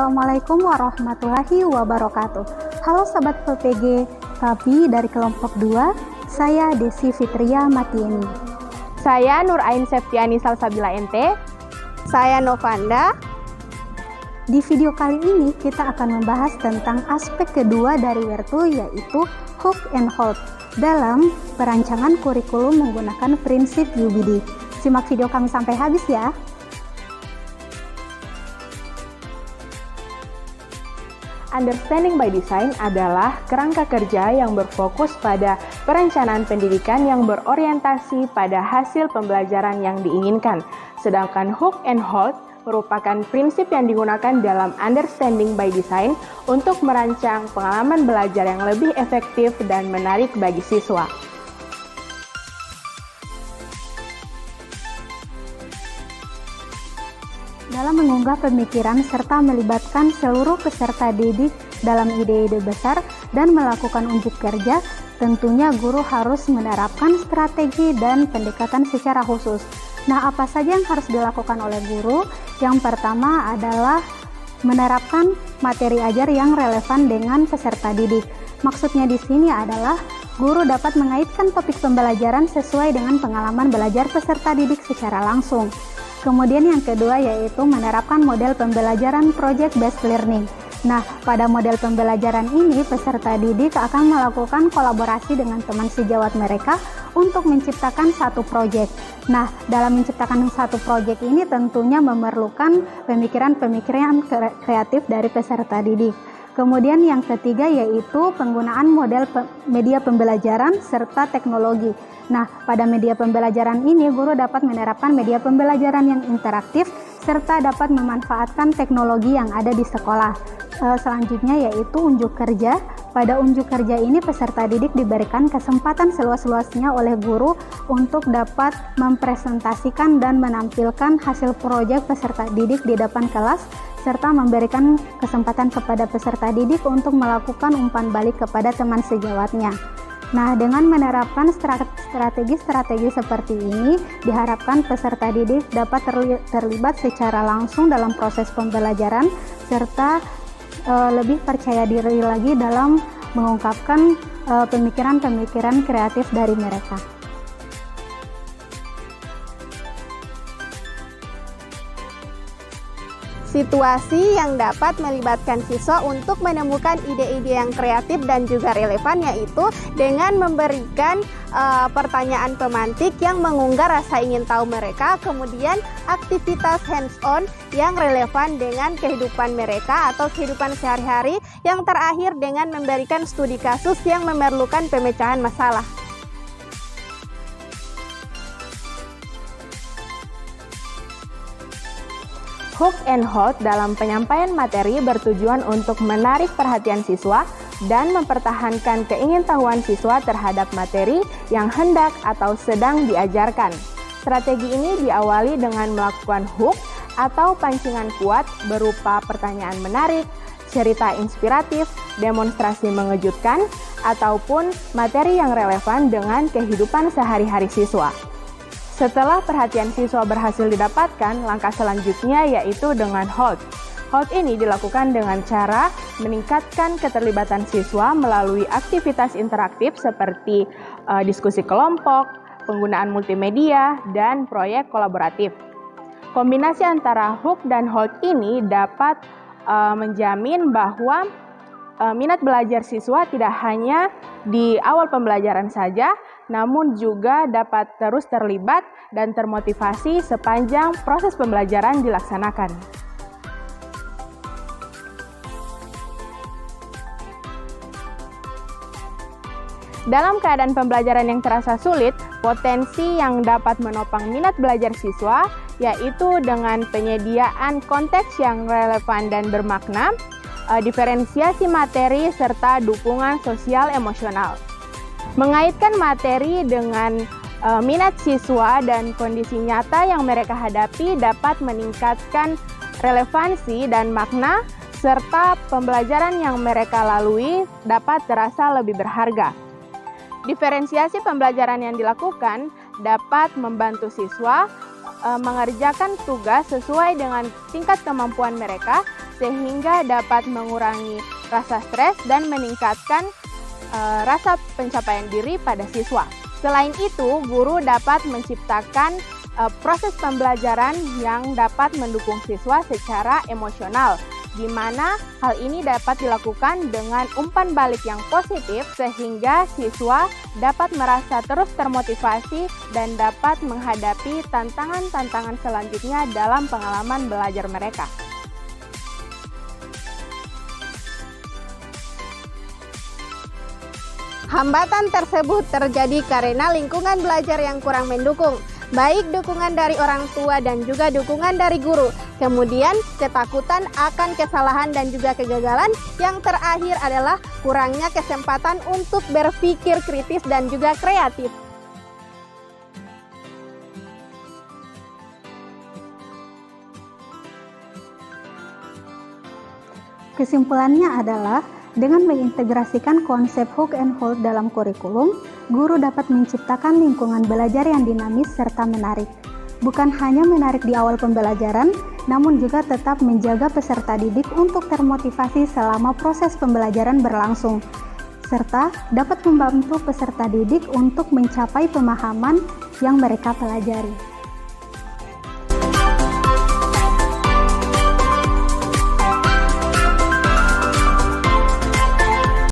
Assalamualaikum warahmatullahi wabarakatuh. Halo Sobat PPG, kami dari kelompok 2, saya Desi Fitria Matieni. Saya Nur Ain Septiani Salsabila NT. Saya Novanda. Di video kali ini kita akan membahas tentang aspek kedua dari Where2, yaitu Hook and Hold dalam perancangan kurikulum menggunakan prinsip UBD. Simak video kami sampai habis ya. Understanding by Design adalah kerangka kerja yang berfokus pada perencanaan pendidikan yang berorientasi pada hasil pembelajaran yang diinginkan. Sedangkan Hook and Hold merupakan prinsip yang digunakan dalam Understanding by Design untuk merancang pengalaman belajar yang lebih efektif dan menarik bagi siswa. Dalam mengunggah pemikiran serta melibatkan seluruh peserta didik dalam ide-ide besar dan melakukan unjuk kerja, tentunya guru harus menerapkan strategi dan pendekatan secara khusus. Nah, apa saja yang harus dilakukan oleh guru? Yang pertama adalah menerapkan materi ajar yang relevan dengan peserta didik. Maksudnya di sini adalah guru dapat mengaitkan topik pembelajaran sesuai dengan pengalaman belajar peserta didik secara langsung. Kemudian yang kedua yaitu menerapkan model pembelajaran project based learning. Nah, pada model pembelajaran ini peserta didik akan melakukan kolaborasi dengan teman sejawat mereka untuk menciptakan satu proyek. Nah, dalam menciptakan satu proyek ini tentunya memerlukan pemikiran-pemikiran kreatif dari peserta didik. Kemudian yang ketiga yaitu penggunaan model media pembelajaran serta teknologi. Nah, pada media pembelajaran ini guru dapat menerapkan media pembelajaran yang interaktif serta dapat memanfaatkan teknologi yang ada di sekolah. Selanjutnya yaitu unjuk kerja. Pada unjuk kerja ini peserta didik diberikan kesempatan seluas-luasnya oleh guru untuk dapat mempresentasikan dan menampilkan hasil proyek peserta didik di depan kelas serta memberikan kesempatan kepada peserta didik untuk melakukan umpan balik kepada teman sejawatnya. Nah, dengan menerapkan strategi-strategi seperti ini, diharapkan peserta didik dapat terlibat secara langsung dalam proses pembelajaran serta lebih percaya diri lagi dalam mengungkapkan pemikiran-pemikiran kreatif dari mereka. Situasi yang dapat melibatkan siswa untuk menemukan ide-ide yang kreatif dan juga relevan yaitu dengan memberikan pertanyaan pemantik yang mengunggah rasa ingin tahu mereka, kemudian aktivitas hands-on yang relevan dengan kehidupan mereka atau kehidupan sehari-hari, yang terakhir dengan memberikan studi kasus yang memerlukan pemecahan masalah. Hook and Hold dalam penyampaian materi bertujuan untuk menarik perhatian siswa dan mempertahankan keingintahuan siswa terhadap materi yang hendak atau sedang diajarkan. Strategi ini diawali dengan melakukan hook atau pancingan kuat berupa pertanyaan menarik, cerita inspiratif, demonstrasi mengejutkan, ataupun materi yang relevan dengan kehidupan sehari-hari siswa. Setelah perhatian siswa berhasil didapatkan, langkah selanjutnya yaitu dengan hold. Hold ini dilakukan dengan cara meningkatkan keterlibatan siswa melalui aktivitas interaktif seperti diskusi kelompok, penggunaan multimedia, dan proyek kolaboratif. Kombinasi antara hook dan hold ini dapat menjamin bahwa minat belajar siswa tidak hanya di awal pembelajaran saja, namun juga dapat terus terlibat dan termotivasi sepanjang proses pembelajaran dilaksanakan. Dalam keadaan pembelajaran yang terasa sulit, potensi yang dapat menopang minat belajar siswa yaitu dengan penyediaan konteks yang relevan dan bermakna, diferensiasi materi, serta dukungan sosial emosional. Mengaitkan materi dengan minat siswa dan kondisi nyata yang mereka hadapi dapat meningkatkan relevansi dan makna, serta pembelajaran yang mereka lalui dapat terasa lebih berharga. Diferensiasi pembelajaran yang dilakukan dapat membantu siswa mengerjakan tugas sesuai dengan tingkat kemampuan mereka, sehingga dapat mengurangi rasa stres dan meningkatkan rasa pencapaian diri pada siswa. Selain itu, guru dapat menciptakan proses pembelajaran yang dapat mendukung siswa secara emosional, di mana hal ini dapat dilakukan dengan umpan balik yang positif sehingga siswa dapat merasa terus termotivasi dan dapat menghadapi tantangan-tantangan selanjutnya dalam pengalaman belajar mereka. Hambatan tersebut terjadi karena lingkungan belajar yang kurang mendukung, baik dukungan dari orang tua dan juga dukungan dari guru. Kemudian ketakutan akan kesalahan dan juga kegagalan. Yang terakhir adalah kurangnya kesempatan untuk berpikir kritis dan juga kreatif. Kesimpulannya adalah dengan mengintegrasikan konsep hook and hold dalam kurikulum, guru dapat menciptakan lingkungan belajar yang dinamis serta menarik. Bukan hanya menarik di awal pembelajaran, namun juga tetap menjaga peserta didik untuk termotivasi selama proses pembelajaran berlangsung, serta dapat membantu peserta didik untuk mencapai pemahaman yang mereka pelajari.